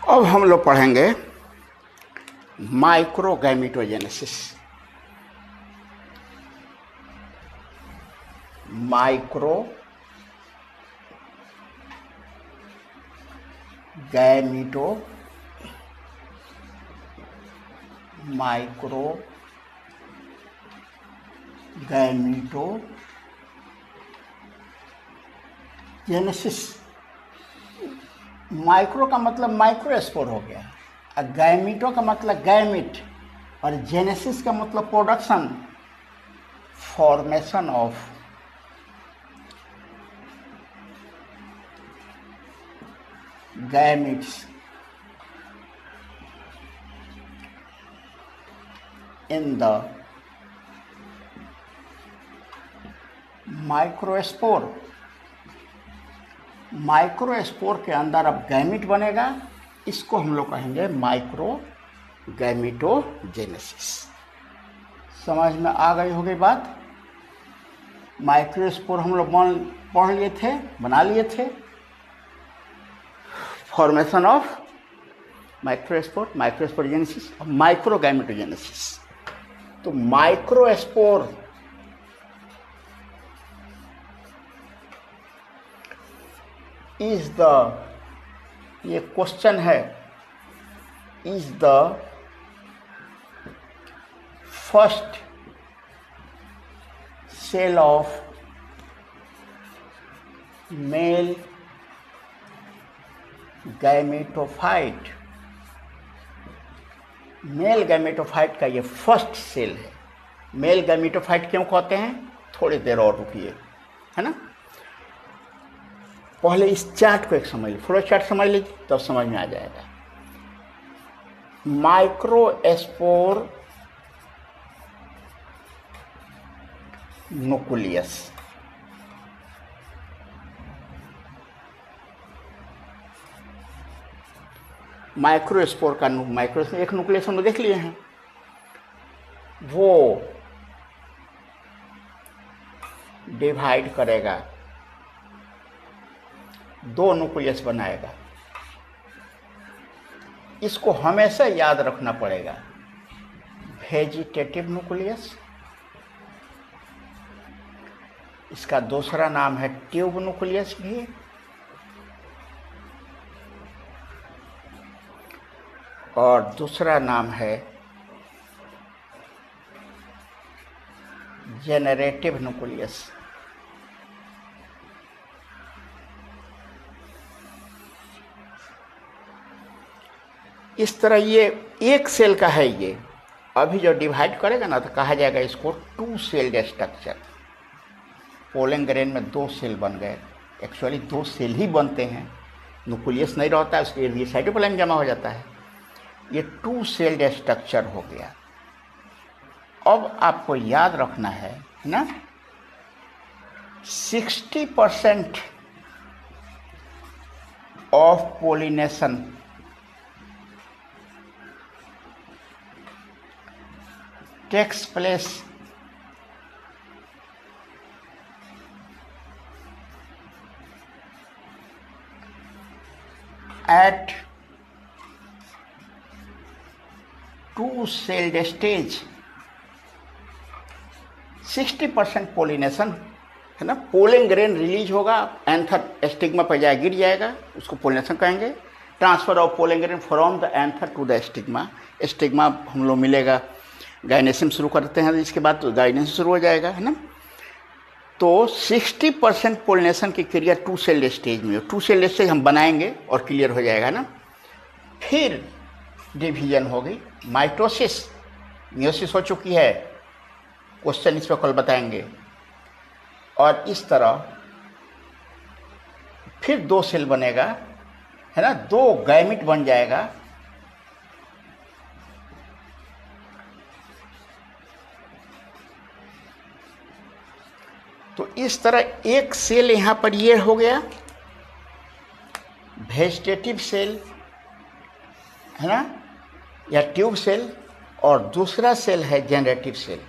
अब हम लोग पढ़ेंगे माइक्रोगैमेटोजेनेसिस। माइक्रोगैमेटोजेनेसिस। माइक्रो का मतलब माइक्रोस्पोर हो गया, और गैमीटो का मतलब गैमिट, और जेनेसिस का मतलब production, formation of gametes in the microspore. Microspore के अंदर अब गैमिट बनेगा, इसको हम लोग कहेंगे माइक्रोगैमेटोजेनेसिस। समझ में आ गई होगी बात। माइक्रोस्पोर हम लोग पढ़ लिए थे, बना लिए थे। फॉर्मेशन ऑफ माइक्रोस्पोर जेनेसिस और माइक्रोगैमेटोजेनेसिस। तो माइक्रोस्पोर इज द, ये क्वेश्चन है, is the first cell of male gametophyte. Male gametophyte का ये फर्स्ट सेल है। मेल गैमेटोफाइट क्यों कहते हैं, थोड़ी देर और रुकिए, है ना। पहले इस चार्ट को एक समझ लीजिए, फ्लो चार्ट समझ लीजिए, तब समझ में आ जाएगा। माइक्रोस्पोर न्यूक्लियस, माइक्रोस्पोर का माइक्रोस्पोर एक न्यूक्लियस हम देख लिए हैं, वो डिवाइड करेगा, दो न्यूक्लियस बनाएगा। इसको हमेशा याद रखना पड़ेगा, वेजिटेटिव न्यूक्लियस, इसका दूसरा नाम है ट्यूब न्यूक्लियस भी, और दूसरा नाम है जेनरेटिव न्यूक्लियस। इस तरह ये एक सेल का है। ये अभी जो डिवाइड करेगा ना, तो कहा जाएगा इसको two celled structure. Pollen grain में दो सेल बन गए, एक्चुअली दो सेल ही बनते हैं, न्यूक्लियस नहीं रहता है, उसके लिए साइटोप्लाज्म जमा हो जाता है। ये टू सेल्ड स्ट्रक्चर हो गया। अब आपको याद रखना है ना, 60% of pollination takes place at two-celled stage। 60% pollination है ना, पोलन ग्रेन रिलीज होगा, एंथर स्टिग्मा पर जाए, गिर जाएगा, उसको पोलिनेशन कहेंगे। Transfer of pollen grain from the anther to the stigma. Stigma हम लोग मिलेगा, गाइनेसियम शुरू करते हैं, इसके बाद तो गाइनेसियम शुरू हो जाएगा, है ना। तो 60% पोलिनेशन की क्रिया टू सेल्ड स्टेज में, टू सेल्ड स्टेज हम बनाएंगे और क्लियर हो जाएगा ना। फिर डिवीजन होगी, माइटोसिस, मियोसिस हो चुकी है, क्वेश्चन इस पर कल बताएंगे। और इस तरह फिर दो सेल बनेगा, है ना, दो गैमिट बन जाएगा। तो इस तरह एक सेल यहाँ पर ये हो गया वेजिटेटिव सेल, है ना, या ट्यूब सेल, और दूसरा सेल है जनरेटिव सेल।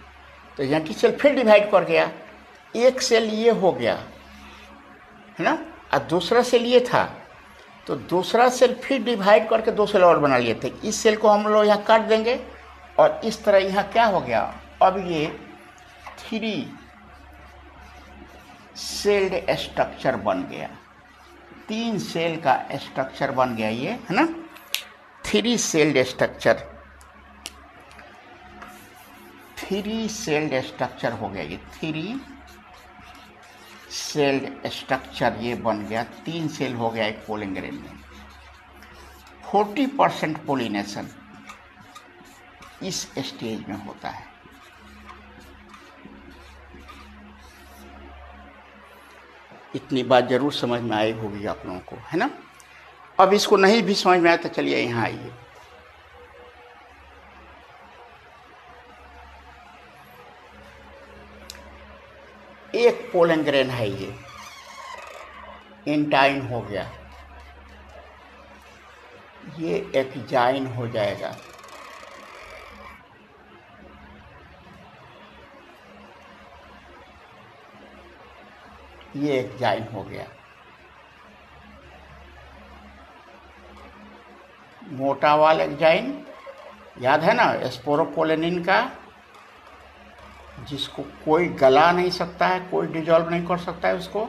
तो जनरेटिव सेल फिर डिवाइड कर गया, एक सेल ये हो गया, है ना, और दूसरा सेल ये था। तो दूसरा सेल फिर डिवाइड करके 2 सेल और बना लिए थे। इस सेल को हम लोग यहाँ काट देंगे और इस तरह यहाँ क्या हो गया, अब ये 3 सेल्ड स्ट्रक्चर बन गया, 3 सेल का स्ट्रक्चर बन गया ये, है ना, 3 सेल्ड स्ट्रक्चर, 3 सेल्ड स्ट्रक्चर हो गया ये, 3 सेल्ड स्ट्रक्चर ये बन गया, 3 सेल हो गया एक पोलिंग ग्रेन में। 40% पोलिनेशन इस स्टेज में होता है। इतनी बात जरूर समझ में आई होगी आप लोगों को, है ना। अब इसको नहीं भी समझ में आया तो चलिए यहाँ आइए। एक पोलन ग्रेन है ये, इंटाइन हो गया, ये एक्जाइन हो जाएगा, ये एक्जाइन हो गया। मोटा वाला एक्जाइन याद है ना, स्पोरोपोलेनिन का, जिसको कोई गला नहीं सकता है, कोई डिजॉल्व नहीं कर सकता है उसको।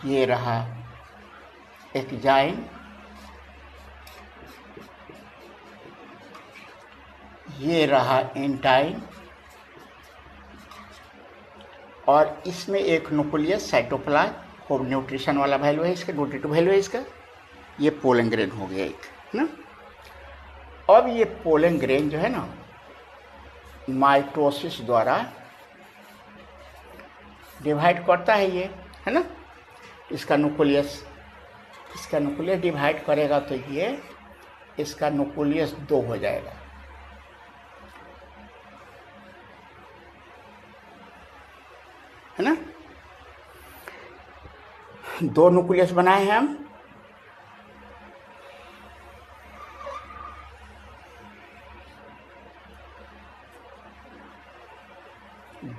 ये रहा एक्जाइन, ये रहा इंटाइन, और इसमें एक न्यूक्लियस साइटोप्लाज्म, खूब न्यूट्रिशन वाला वैल्यू है इसका, न्यूट्रिटिव वैल्यू है इसका। ये पोलन ग्रेन हो गया एक, है ना। अब ये पोलन ग्रेन जो है ना, माइटोसिस द्वारा डिवाइड करता है ये, है ना। इसका न्यूक्लियस डिवाइड करेगा तो ये इसका न्यूक्लियस 2 हो जाएगा, है ना। 2 न्यूक्लियस बनाए हैं हम,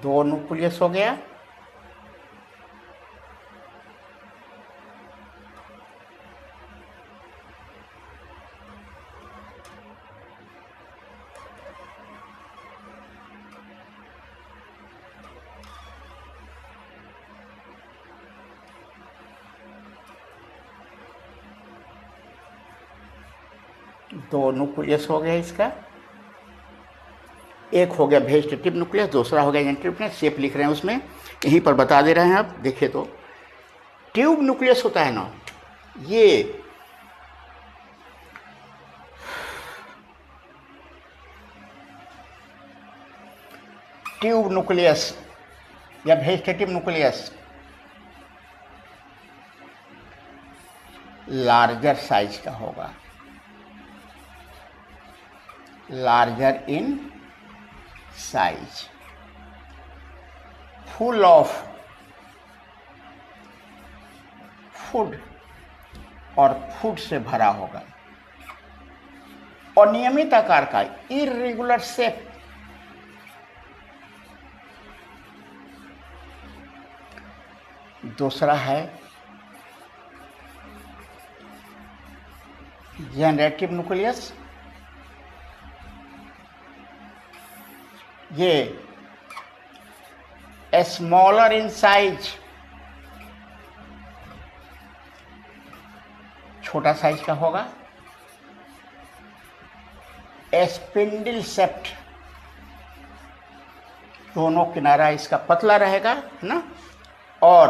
दो न्यूक्लियस हो गया। दो न्यूक्लियस हो गया इसका, एक हो गया वेजिटेटिव न्यूक्लियस, दूसरा हो गया इंटरप्रेट। शेप लिख रहे हैं उसमें, यहीं पर बता दे रहे हैं आप, देखिए तो ट्यूब न्यूक्लियस होता है ना, ये ट्यूब न्यूक्लियस या वेजिटेटिव न्यूक्लियस लार्जर साइज का होगा, larger in size, full of food, और फूड से भरा होगा, और नियमित आकार का, इर्रेगुलर शेप। दूसरा है जनरेटिव न्यूक्लियस, ये स्मॉलर इन साइज, छोटा साइज का होगा, स्पिंडल शेप्ड, दोनों किनारा इसका पतला रहेगा, है ना, और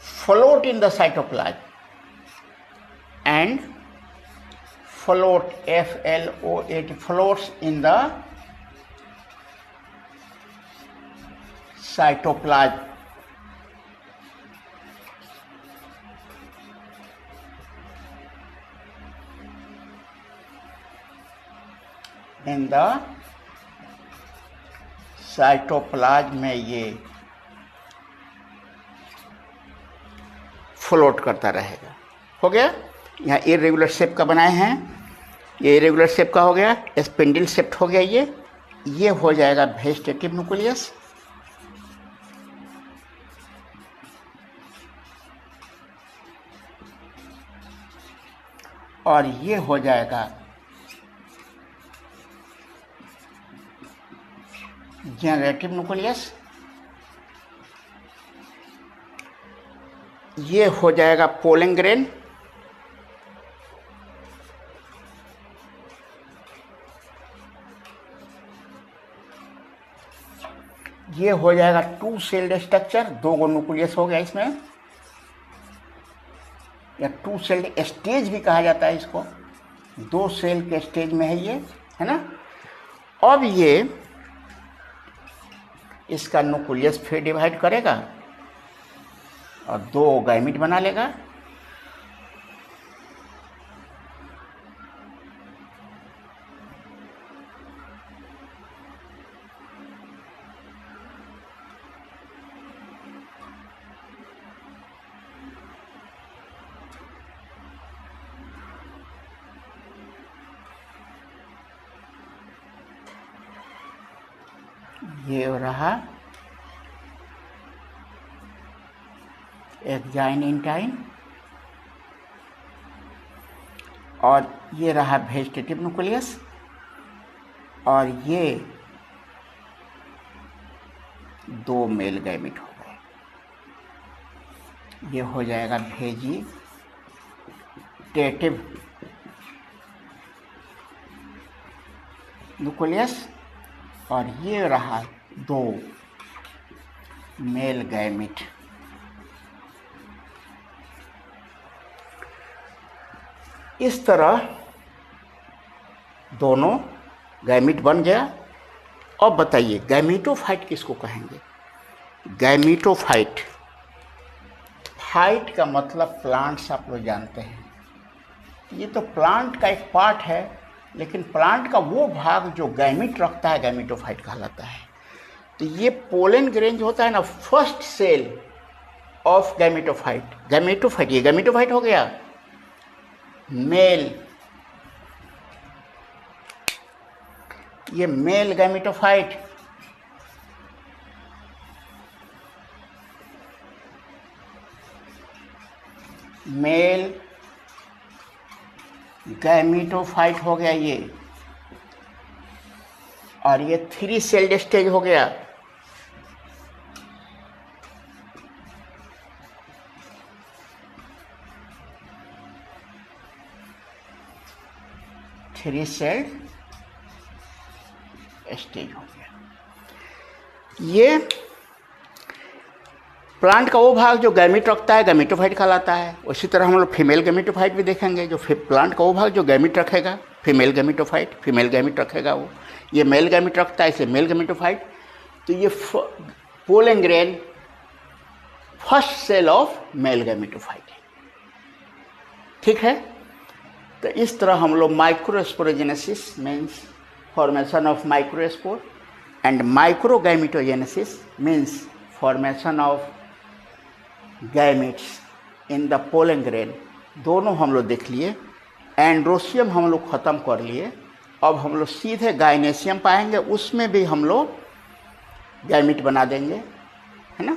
float in the cytoplasm and float, FLOAT, floats in the cytoplasm. In the cytoplasm में ये फ्लोट करता रहेगा। हो गया, यहाँ इरेगुलर शेप का बनाए हैं, ये इरेगुलर शेप का हो गया, स्पिंडल शेप हो गया, ये हो जाएगा वेजिटेटिव न्यूक्लियस, और ये हो जाएगा जनरेटिव न्यूक्लियस, ये हो जाएगा पोलिंग ग्रेन, ये हो जाएगा टू सेल्ड स्ट्रक्चर, दो गो न्यूक्लियस हो गया इसमें, या टू सेल्ड स्टेज भी कहा जाता है इसको, दो सेल के स्टेज में है ये, है ना। अब ये इसका न्यूक्लियस फिर डिवाइड करेगा और दो गैमीट बना लेगा। ये रहा एक जाइनेंटाइन और ये रहा वेजिटेटिव न्यूक्लियस, और ये दो मेल गैमीट हो गए, ये हो जाएगा वेजिटेटिव न्यूक्लियस, और ये रहा दो मेल गैमीट। इस तरह दोनों गैमीट बन गया। अब बताइए गैमीटोफाइट किसको कहेंगे? गैमीटोफाइट, फाइट का मतलब प्लांट्स, आप लोग जानते हैं, ये तो प्लांट का एक पार्ट है, लेकिन प्लांट का वो भाग जो गैमीट रखता है गैमीटोफाइट कहलाता है। तो ये पोलन ग्रेन जो होता है ना, first cell of gametophyte, gametophyte, ये गैमीटोफाइट हो गया मेल, ये मेल गैमीटोफाइट, मेल गैमीटोफाइट हो गया ये, और ये थ्री सेल्ड स्टेज हो गया। थ्री सेल्ड स्टेज हो गया। ये प्लांट का वो भाग जो गैमीट रखता है गैमीटोफाइट कहलाता है। उसी तरह हम लोग फीमेल गैमीटोफाइट भी देखेंगे, जो प्लांट का वो भाग जो गैमीट रखेगा फीमेल गैमीटोफाइट, फीमेल गैमीट रखेगा वो, ये मेल गैमीट रखता है इसे मेल गैमीटोफाइट। तो ये pollen grain first cell of male gametophyte है, ठीक है। तो इस तरह हम लोग microsporogenesis means formation of microspore and microgametogenesis means formation of gametes in the pollen grain, दोनों हम लोग देख लिए। एंड्रोसियम हम लोग ख़त्म कर लिए। अब हम लोग सीधे गाइनेसियम पाएंगे, उसमें भी हम लोग गैमीट बना देंगे, है ना।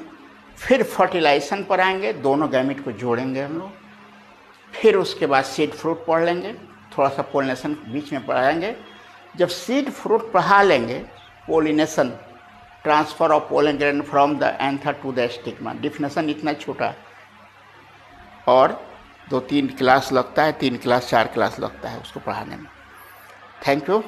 फिर फर्टिलाइजेशन पर आएंगे, दोनों गैमीट को जोड़ेंगे हम लोग। फिर उसके बाद सीड फ्रूट पढ़ लेंगे, थोड़ा सा पोलिनेशन बीच में पढ़ाएंगे। जब सीड फ्रूट पढ़ा लेंगे, pollination, transfer of pollen grain from the anther to the stigma, definition इतना छोटा, और 2-3 क्लास लगता है, 3 क्लास 4 क्लास लगता है उसको पढ़ाने में। Thank you.